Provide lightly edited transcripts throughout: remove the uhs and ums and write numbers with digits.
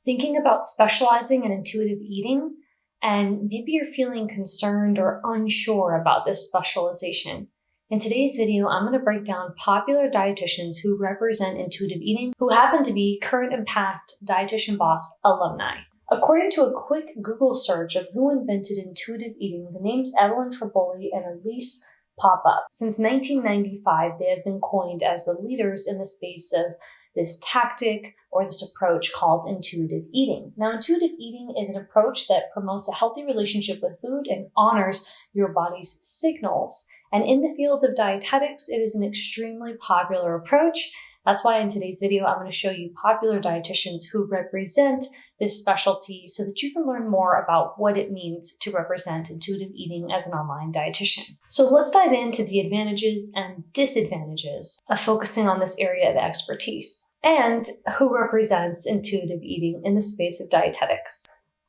Thinking about specializing in intuitive eating, and maybe you're feeling concerned or unsure about this specialization. In today's video, I'm going to break down popular dietitians who represent intuitive eating, who happen to be current and past Dietitian Boss alumni. According to a quick Google search of who invented intuitive eating, the names Evelyn Tribole and Elise pop up. Since 1995, they have been coined as the leaders in the space of this tactic or this approach called intuitive eating. Now, intuitive eating is an approach that promotes a healthy relationship with food and honors your body's signals. And in the field of dietetics, it is an extremely popular approach. That's why in today's video, I'm going to show you popular dietitians who represent this specialty so that you can learn more about what it means to represent intuitive eating as an online dietitian. So let's dive into the advantages and disadvantages of focusing on this area of expertise and who represents intuitive eating in the space of dietetics.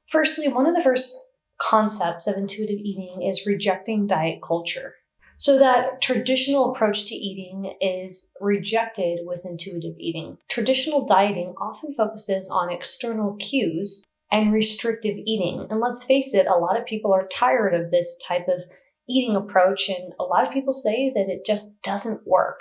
Firstly, one of the first concepts of intuitive eating is rejecting diet culture. So that traditional approach to eating is rejected with intuitive eating. Traditional dieting often focuses on external cues and restrictive eating. And let's face it, a lot of people are tired of this type of eating approach, and a lot of people say that it just doesn't work.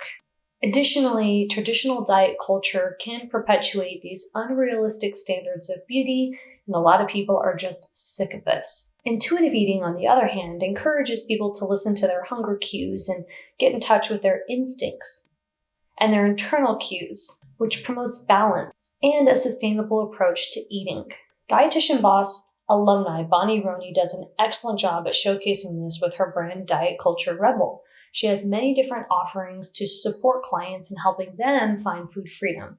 Additionally, traditional diet culture can perpetuate these unrealistic standards of beauty, and a lot of people are just sick of this. Intuitive eating, on the other hand, encourages people to listen to their hunger cues and get in touch with their instincts and their internal cues, which promotes balance and a sustainable approach to eating. Dietitian Boss alumni Bonnie Roney does an excellent job at showcasing this with her brand Diet Culture Rebel. She has many different offerings to support clients in helping them find food freedom.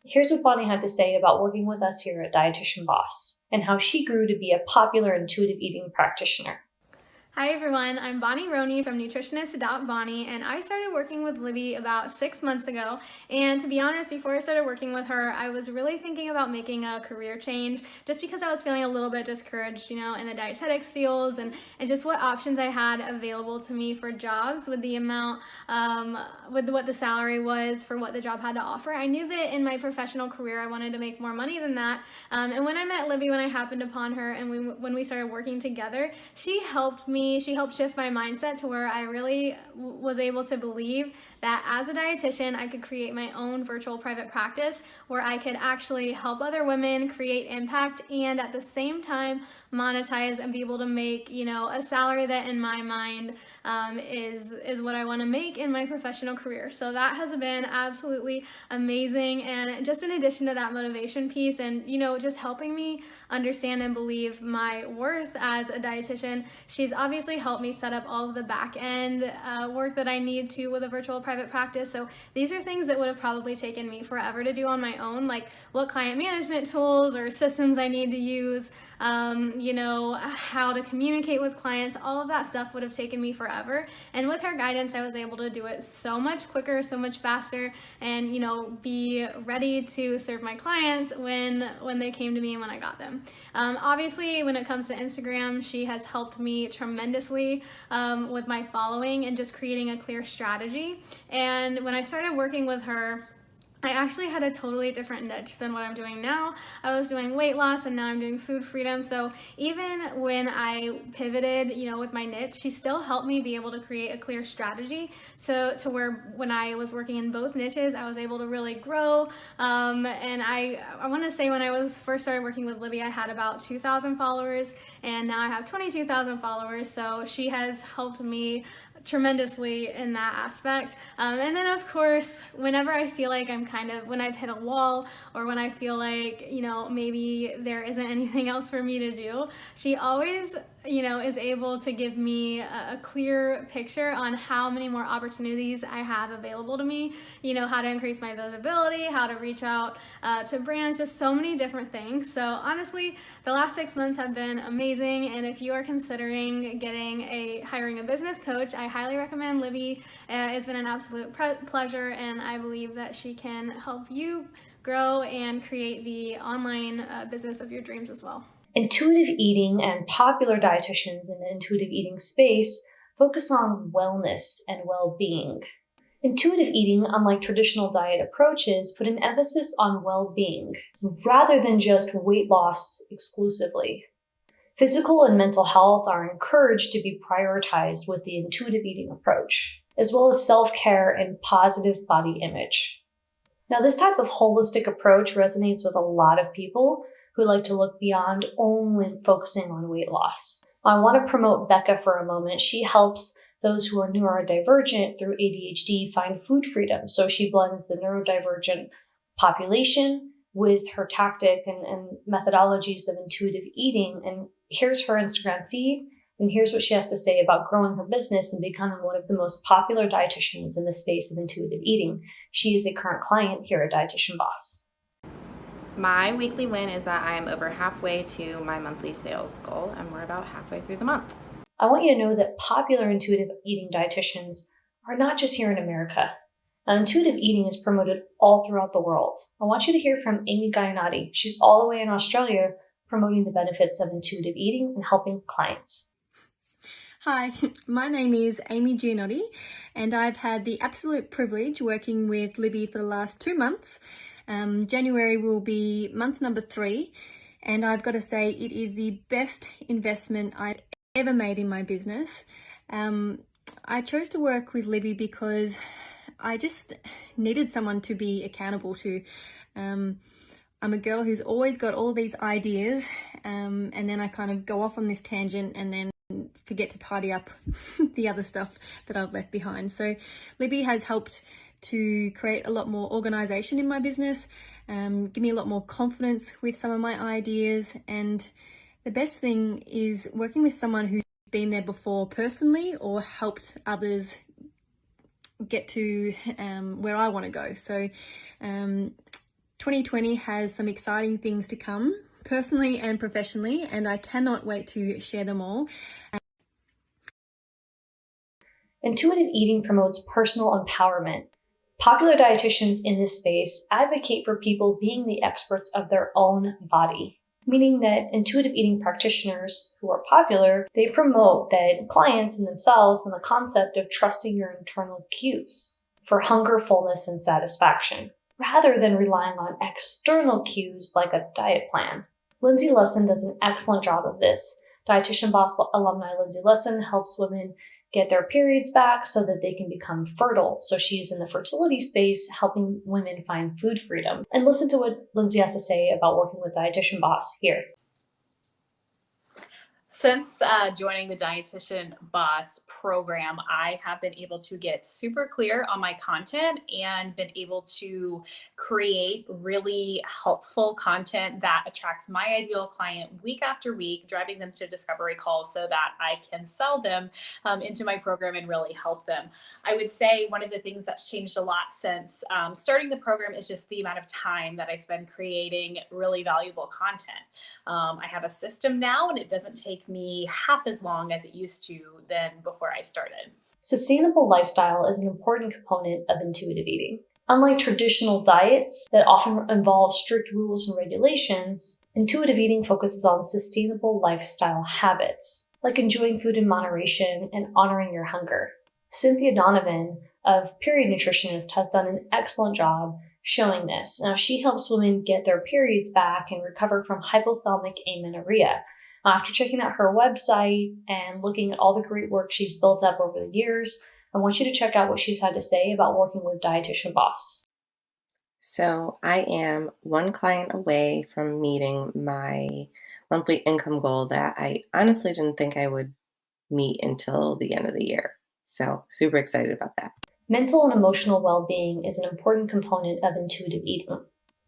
Here's what Bonnie had to say about working with us here at Dietitian Boss and how she grew to be a popular intuitive eating practitioner. Hi everyone, I'm Bonnie Roney from Nutritionist.Bonnie, and I started working with Libby about 6 months ago. And to be honest, before I started working with her, I was really thinking about making a career change just because I was feeling a little bit discouraged, in the dietetics fields and just what options I had available to me for jobs with the amount, with what the salary was for what the job had to offer. I knew that in my professional career, I wanted to make more money than that. And when I met Libby, when I happened upon her and when we started working together, she helped shift my mindset to where I really was able to believe that as a dietitian, I could create my own virtual private practice where I could actually help other women create impact and at the same time monetize and be able to make, a salary that in my mind is what I want to make in my professional career. So that has been absolutely amazing. And just in addition to that motivation piece and, just helping me understand and believe my worth as a dietitian, she's obviously helped me set up all of the back end work that I need to with a virtual private practice. So these are things that would have probably taken me forever to do on my own, like what client management tools or systems I need to use, how to communicate with clients, all of that stuff would have taken me forever. And with her guidance, I was able to do it so much quicker, so much faster, and, be ready to serve my clients when they came to me and when I got them. Obviously, when it comes to Instagram, she has helped me tremendously with my following and just creating a clear strategy. And when I started working with her, I actually had a totally different niche than what I'm doing now. I was doing weight loss and now I'm doing food freedom. So even when I pivoted, with my niche, she still helped me be able to create a clear strategy to where when I was working in both niches, I was able to really grow. And I want to say when I first started working with Libby, I had about 2,000 followers and now I have 22,000 followers. So she has helped me tremendously in that aspect. And then of course, whenever I feel like when I've hit a wall or when I feel like, maybe there isn't anything else for me to do, she always, is able to give me a clear picture on how many more opportunities I have available to me, how to increase my visibility, how to reach out to brands, just so many different things. So honestly, the last 6 months have been amazing. And if you are considering hiring a business coach, I highly recommend Libby. It's been an absolute pleasure, and I believe that she can help you grow and create the online business of your dreams as well. Intuitive eating and popular dietitians in the intuitive eating space focus on wellness and well-being. Intuitive eating, unlike traditional diet approaches, put an emphasis on well-being rather than just weight loss exclusively. Physical and mental health are encouraged to be prioritized with the intuitive eating approach, as well as self-care and positive body image. Now, this type of holistic approach resonates with a lot of people who like to look beyond only focusing on weight loss. I want to promote Becca for a moment. She helps those who are neurodivergent through ADHD find food freedom. So she blends the neurodivergent population with her tactic and methodologies of intuitive eating. And here's her Instagram feed. And here's what she has to say about growing her business and becoming one of the most popular dietitians in the space of intuitive eating. She is a current client here at Dietitian Boss. My weekly win is that I am over halfway to my monthly sales goal, and we're about halfway through the month. I want you to know that popular intuitive eating dietitians are not just here in America. Now, intuitive eating is promoted all throughout the world. I want you to hear from Amy Gaionati. She's all the way in Australia promoting the benefits of intuitive eating and helping clients. Hi, my name is Amy Gianotti, and I've had the absolute privilege working with Libby for the last 2 months. January will be month number 3, and I've got to say it is the best investment I've ever made in my business. I chose to work with Libby because I just needed someone to be accountable to. I'm a girl who's always got all these ideas, and then I kind of go off on this tangent and then forget to tidy up the other stuff that I've left behind. So Libby has helped to create a lot more organization in my business, give me a lot more confidence with some of my ideas, and the best thing is working with someone who's been there before personally or helped others get to where I want to go. So 2020 has some exciting things to come, personally and professionally, and I cannot wait to share them all. Intuitive eating promotes personal empowerment. Popular dietitians in this space advocate for people being the experts of their own body, meaning that intuitive eating practitioners who are popular, they promote that clients and themselves and the concept of trusting your internal cues for hunger, fullness, and satisfaction, rather than relying on external cues like a diet plan. Lindsay Lesson does an excellent job of this. Dietitian Boss alumni Lindsay Lesson helps women get their periods back so that they can become fertile. So she's in the fertility space helping women find food freedom. And listen to what Lindsay has to say about working with Dietitian Boss here. Since joining the Dietitian Boss program, I have been able to get super clear on my content and been able to create really helpful content that attracts my ideal client week after week, driving them to discovery calls so that I can sell them into my program and really help them. I would say one of the things that's changed a lot since starting the program is just the amount of time that I spend creating really valuable content. I have a system now, and it doesn't take me half as long as it used to than before I started. Sustainable lifestyle is an important component of intuitive eating. Unlike traditional diets that often involve strict rules and regulations, intuitive eating focuses on sustainable lifestyle habits, like enjoying food in moderation and honoring your hunger. Cynthia Donovan of Period Nutritionist has done an excellent job showing this. Now, she helps women get their periods back and recover from hypothalamic amenorrhea. After checking out her website and looking at all the great work she's built up over the years, I want you to check out what she's had to say about working with Dietitian Boss. So I am one client away from meeting my monthly income goal that I honestly didn't think I would meet until the end of the year. So super excited about that. Mental and emotional well-being is an important component of intuitive eating.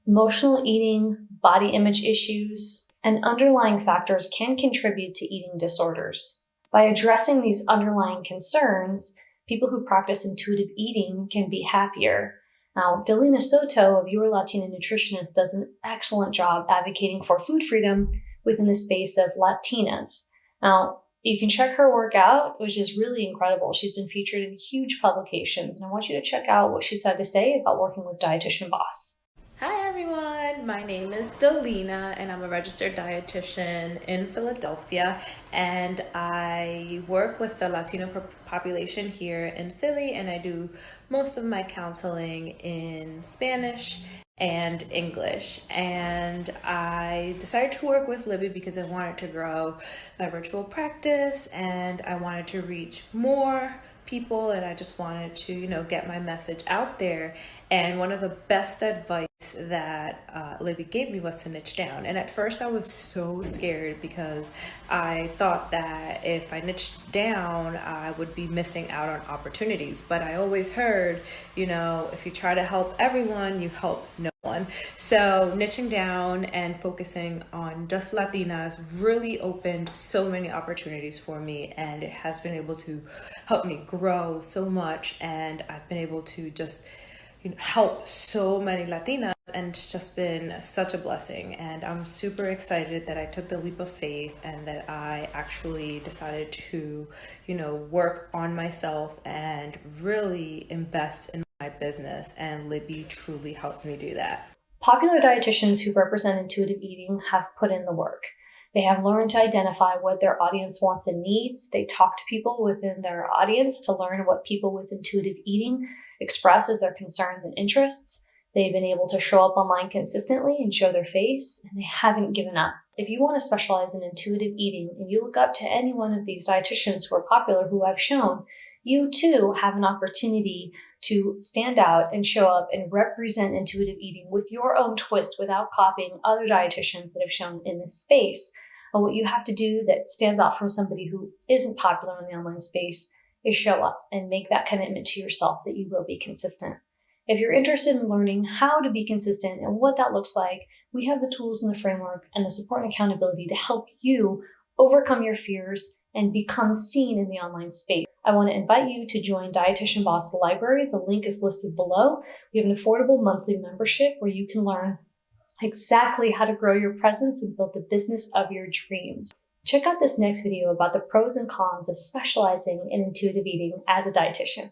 Emotional eating, body image issues, and underlying factors can contribute to eating disorders. By addressing these underlying concerns, people who practice intuitive eating can be happier. Now, Delina Soto of Your Latina Nutritionist does an excellent job advocating for food freedom within the space of Latinas. Now, you can check her work out, which is really incredible. She's been featured in huge publications, and I want you to check out what she's had to say about working with Dietitian Boss. Hi everyone, My name is Delina and I'm a registered dietitian in Philadelphia, and I work with the Latino population here in Philly, and I do most of my counseling in Spanish and English. And I decided to work with Libby because I wanted to grow my virtual practice and I wanted to reach more people, and I just wanted to, get my message out there. And one of the best advice that Libby gave me was to niche down. And at first I was so scared because I thought that if I niched down, I would be missing out on opportunities. But I always heard, if you try to help everyone, you help no one. So niching down and focusing on just Latinas really opened so many opportunities for me, and it has been able to help me grow so much. And I've been able to just help so many Latinas, and it's just been such a blessing. And I'm super excited that I took the leap of faith and that I actually decided to, work on myself and really invest in my business. And Libby truly helped me do that. Popular dietitians who represent intuitive eating have put in the work. They have learned to identify what their audience wants and needs. They talk to people within their audience to learn what people with intuitive eating express as their concerns and interests. They've been able to show up online consistently and show their face, and they haven't given up. If you want to specialize in intuitive eating and you look up to any one of these dietitians who are popular, who I've shown, you too have an opportunity to stand out and show up and represent intuitive eating with your own twist without copying other dietitians that have shown in this space. And what you have to do that stands out from somebody who isn't popular in the online space is show up and make that commitment to yourself that you will be consistent. If you're interested in learning how to be consistent and what that looks like, we have the tools and the framework and the support and accountability to help you overcome your fears and become seen in the online space. I want to invite you to join Dietitian Boss Library. The link is listed below. We have an affordable monthly membership where you can learn exactly how to grow your presence and build the business of your dreams. Check out this next video about the pros and cons of specializing in intuitive eating as a dietitian.